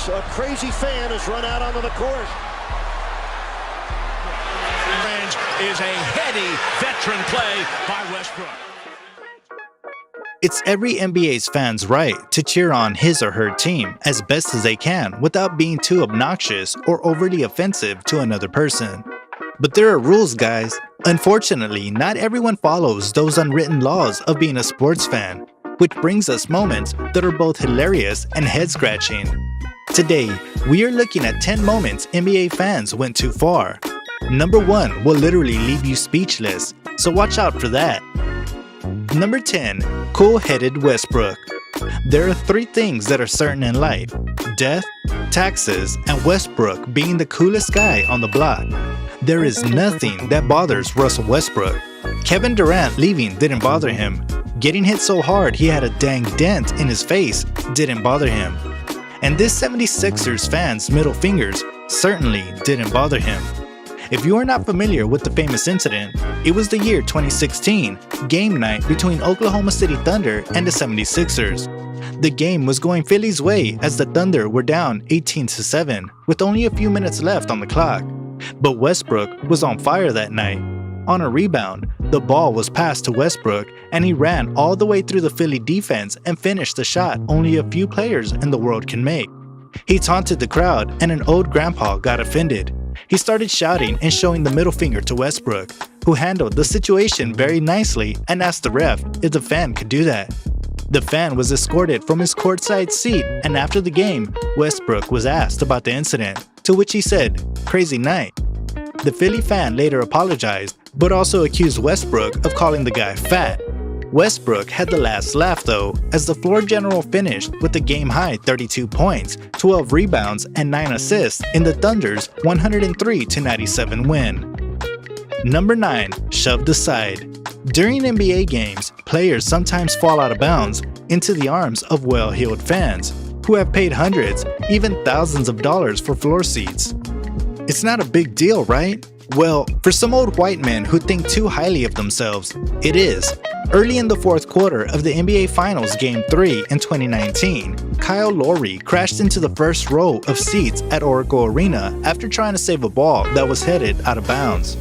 Yes, a crazy fan has run out onto the court. Range is a heady veteran play by Westbrook. It's every NBA's fan's right to cheer on his or her team as best as they can without being too obnoxious or overly offensive to another person. But there are rules, guys. Unfortunately, not everyone follows those unwritten laws of being a sports fan, which brings us moments that are both hilarious and head-scratching. Today, we are looking at 10 moments NBA fans went too far. Number 1 will literally leave you speechless, so watch out for that. Number 10. Cool-headed Westbrook. There are 3 things that are certain in life: death, taxes, and Westbrook being the coolest guy on the block. There is nothing that bothers Russell Westbrook. Kevin Durant leaving didn't bother him. Getting hit so hard he had a dang dent in his face didn't bother him. And this 76ers fan's middle fingers certainly didn't bother him. If you are not familiar with the famous incident, it was the year 2016, game night between Oklahoma City Thunder and the 76ers. The game was going Philly's way as the Thunder were down 18-7 with only a few minutes left on the clock. But Westbrook was on fire that night. On a rebound, the ball was passed to Westbrook and he ran all the way through the Philly defense and finished the shot only a few players in the world can make. He taunted the crowd and an old grandpa got offended. He started shouting and showing the middle finger to Westbrook, who handled the situation very nicely and asked the ref if the fan could do that. The fan was escorted from his courtside seat, and after the game, Westbrook was asked about the incident, to which he said, "Crazy night." The Philly fan later apologized, but also accused Westbrook of calling the guy fat. Westbrook had the last laugh though, as the floor general finished with a game-high 32 points, 12 rebounds, and 9 assists in the Thunder's 103-97 win. Number 9. Shoved aside. During NBA games, players sometimes fall out of bounds into the arms of well-heeled fans, who have paid hundreds, even thousands of dollars for floor seats. It's not a big deal, right? Well, for some old white men who think too highly of themselves, it is. Early in the fourth quarter of the NBA Finals Game 3 in 2019, Kyle Lowry crashed into the first row of seats at Oracle Arena after trying to save a ball that was headed out of bounds.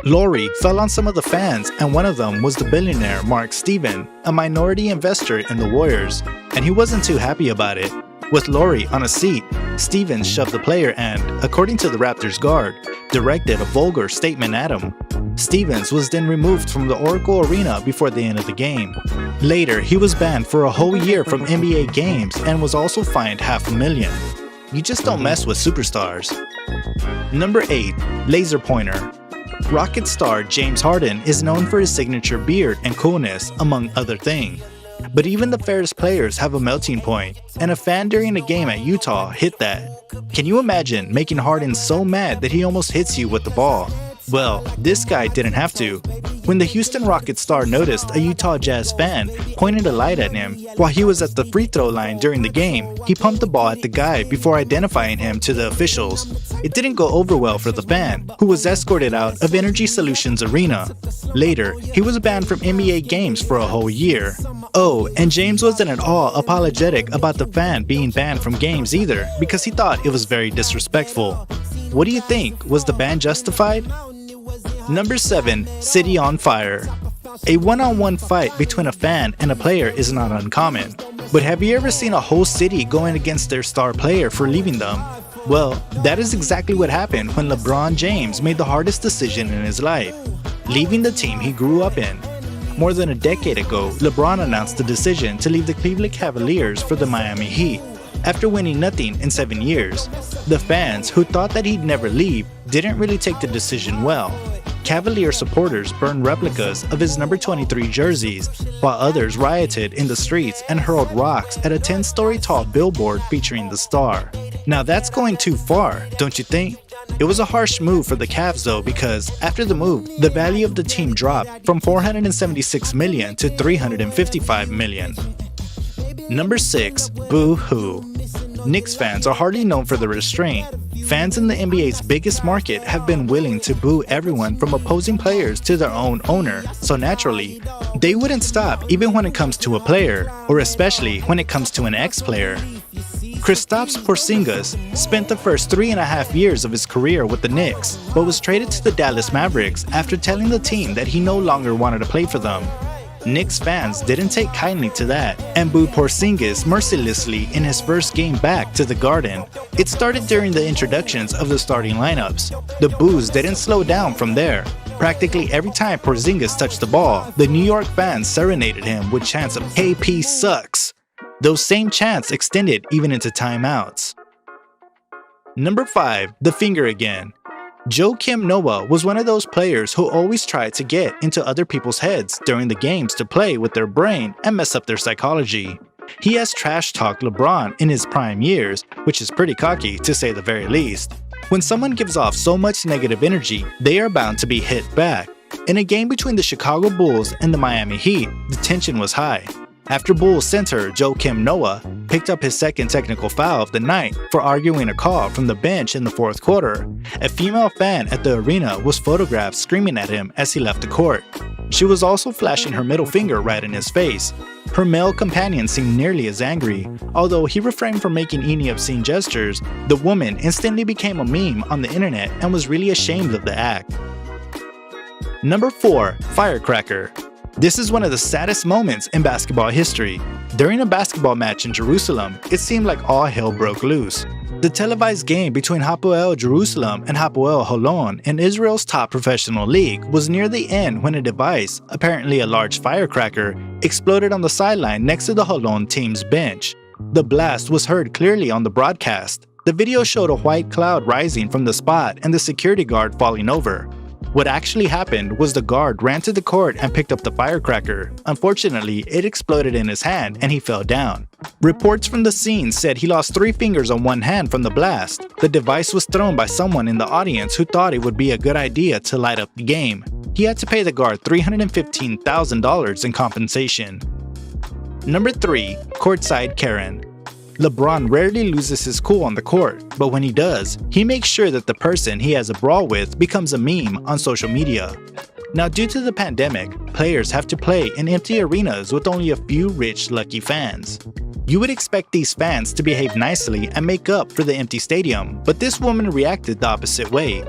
Lowry fell on some of the fans, and one of them was the billionaire Mark Steven, a minority investor in the Warriors, and he wasn't too happy about it. With Lowry on a seat, Stevens shoved the player and, according to the Raptors guard, directed a vulgar statement at him. Stevens was then removed from the Oracle Arena before the end of the game. Later, he was banned for a whole year from NBA games and was also fined $500,000. You just don't mess with superstars. Number 8. Laser pointer. Rocket star James Harden is known for his signature beard and coolness, among other things. But even the fairest players have a melting point, and a fan during a game at Utah hit that. Can you imagine making Harden so mad that he almost hits you with the ball? Well, this guy didn't have to. When the Houston Rockets star noticed a Utah Jazz fan pointed a light at him while he was at the free throw line during the game, he pumped the ball at the guy before identifying him to the officials. It didn't go over well for the fan, who was escorted out of Energy Solutions Arena. Later, he was banned from NBA games for a whole year. Oh, and James wasn't at all apologetic about the fan being banned from games either, because he thought it was very disrespectful. What do you think? Was the ban justified? Number 7. City on fire. A one-on-one fight between a fan and a player is not uncommon. But have you ever seen a whole city going against their star player for leaving them? Well, that is exactly what happened when LeBron James made the hardest decision in his life, leaving the team he grew up in. More than a decade ago, LeBron announced the decision to leave the Cleveland Cavaliers for the Miami Heat, after winning nothing in 7 years. The fans, who thought that he'd never leave, didn't really take the decision well. Cavalier supporters burned replicas of his number 23 jerseys, while others rioted in the streets and hurled rocks at a 10-story tall billboard featuring the star. Now that's going too far, don't you think? It was a harsh move for the Cavs though, because after the move, the value of the team dropped from $476 million to $355 million. Number 6. Boo-hoo. Knicks fans are hardly known for their restraint. Fans in the NBA's biggest market have been willing to boo everyone from opposing players to their own owner, so naturally, they wouldn't stop even when it comes to a player, or especially when it comes to an ex-player. Kristaps Porzingis spent the first 3.5 years of his career with the Knicks, but was traded to the Dallas Mavericks after telling the team that he no longer wanted to play for them. Knicks fans didn't take kindly to that and booed Porzingis mercilessly in his first game back to the Garden. It started during the introductions of the starting lineups. The boos didn't slow down from there. Practically every time Porzingis touched the ball, the New York fans serenaded him with chants of "KP sucks." Those same chants extended even into timeouts. Number 5. The finger again. Joakim Noah was one of those players who always tried to get into other people's heads during the games to play with their brain and mess up their psychology. He has trash-talked LeBron in his prime years, which is pretty cocky to say the very least. When someone gives off so much negative energy, they are bound to be hit back. In a game between the Chicago Bulls and the Miami Heat, the tension was high. After Bulls center Joakim Noah picked up his second technical foul of the night for arguing a call from the bench in the fourth quarter, a female fan at the arena was photographed screaming at him as he left the court. She was also flashing her middle finger right in his face. Her male companion seemed nearly as angry. Although he refrained from making any obscene gestures, the woman instantly became a meme on the internet and was really ashamed of the act. Number 4. Firecracker. This is one of the saddest moments in basketball history. During a basketball match in Jerusalem, it seemed like all hell broke loose. The televised game between Hapoel Jerusalem and Hapoel Holon in Israel's top professional league was near the end when a device, apparently a large firecracker, exploded on the sideline next to the Holon team's bench. The blast was heard clearly on the broadcast. The video showed a white cloud rising from the spot and the security guard falling over. What actually happened was the guard ran to the court and picked up the firecracker. Unfortunately, it exploded in his hand and he fell down. Reports from the scene said he lost 3 fingers on one hand from the blast. The device was thrown by someone in the audience who thought it would be a good idea to light up the game. He had to pay the guard $315,000 in compensation. Number 3. Courtside Karen. LeBron rarely loses his cool on the court, but when he does, he makes sure that the person he has a brawl with becomes a meme on social media. Now, due to the pandemic, players have to play in empty arenas with only a few rich, lucky fans. You would expect these fans to behave nicely and make up for the empty stadium, but this woman reacted the opposite way.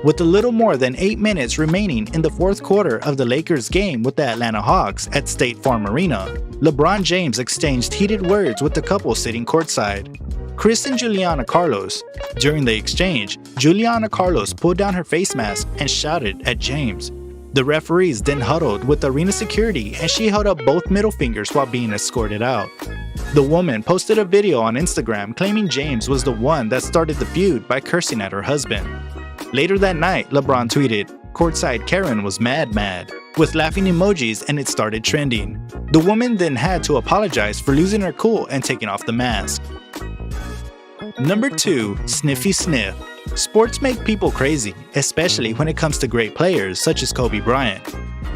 With a little more than 8 minutes remaining in the fourth quarter of the Lakers game with the Atlanta Hawks at State Farm Arena, LeBron James exchanged heated words with the couple sitting courtside. Chris and Juliana Carlos. During the exchange, Juliana Carlos pulled down her face mask and shouted at James. The referees then huddled with arena security and she held up both middle fingers while being escorted out. The woman posted a video on Instagram claiming James was the one that started the feud by cursing at her husband. Later that night, LeBron tweeted, "Courtside Karen was mad," with laughing emojis, and it started trending. The woman then had to apologize for losing her cool and taking off the mask. Number 2. Sniffy Sniff. Sports make people crazy, especially when it comes to great players such as Kobe Bryant.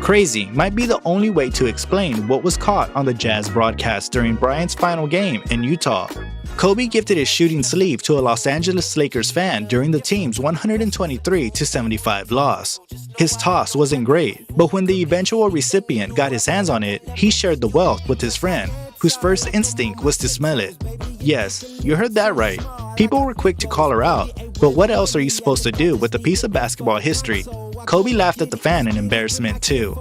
Crazy might be the only way to explain what was caught on the Jazz broadcast during Bryant's final game in Utah. Kobe gifted his shooting sleeve to a Los Angeles Lakers fan during the team's 123-75 loss. His toss wasn't great, but when the eventual recipient got his hands on it, he shared the wealth with his friend, whose first instinct was to smell it. Yes, you heard that right. People were quick to call her out, but what else are you supposed to do with a piece of basketball history? Kobe laughed at the fan in embarrassment too.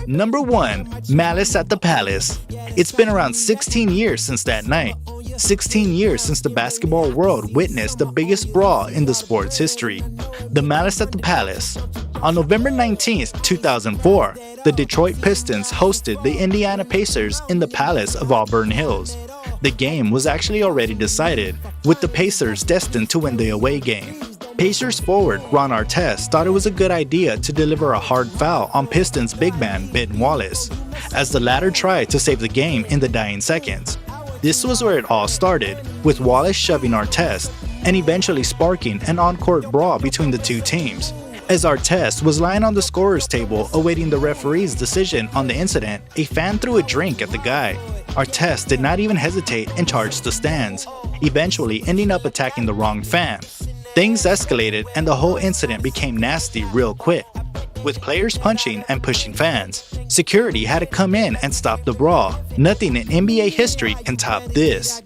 Number 1. Malice at the Palace. It's been around 16 years since that night. 16 years since the basketball world witnessed the biggest brawl in the sport's history, the Malice at the Palace. On November 19, 2004, the Detroit Pistons hosted the Indiana Pacers in the Palace of Auburn Hills. The game was actually already decided, with the Pacers destined to win the away game. Pacers forward Ron Artest thought it was a good idea to deliver a hard foul on Pistons big man Ben Wallace, as the latter tried to save the game in the dying seconds. This was where it all started, with Wallace shoving Artest and eventually sparking an on-court brawl between the two teams. As Artest was lying on the scorer's table awaiting the referee's decision on the incident, a fan threw a drink at the guy. Artest did not even hesitate and charged the stands, eventually ending up attacking the wrong fan. Things escalated and the whole incident became nasty real quick, with players punching and pushing fans. Security had to come in and stop the brawl. Nothing in NBA history can top this.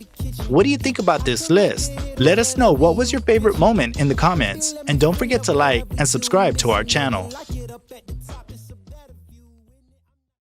What do you think about this list? Let us know what was your favorite moment in the comments, and don't forget to like and subscribe to our channel.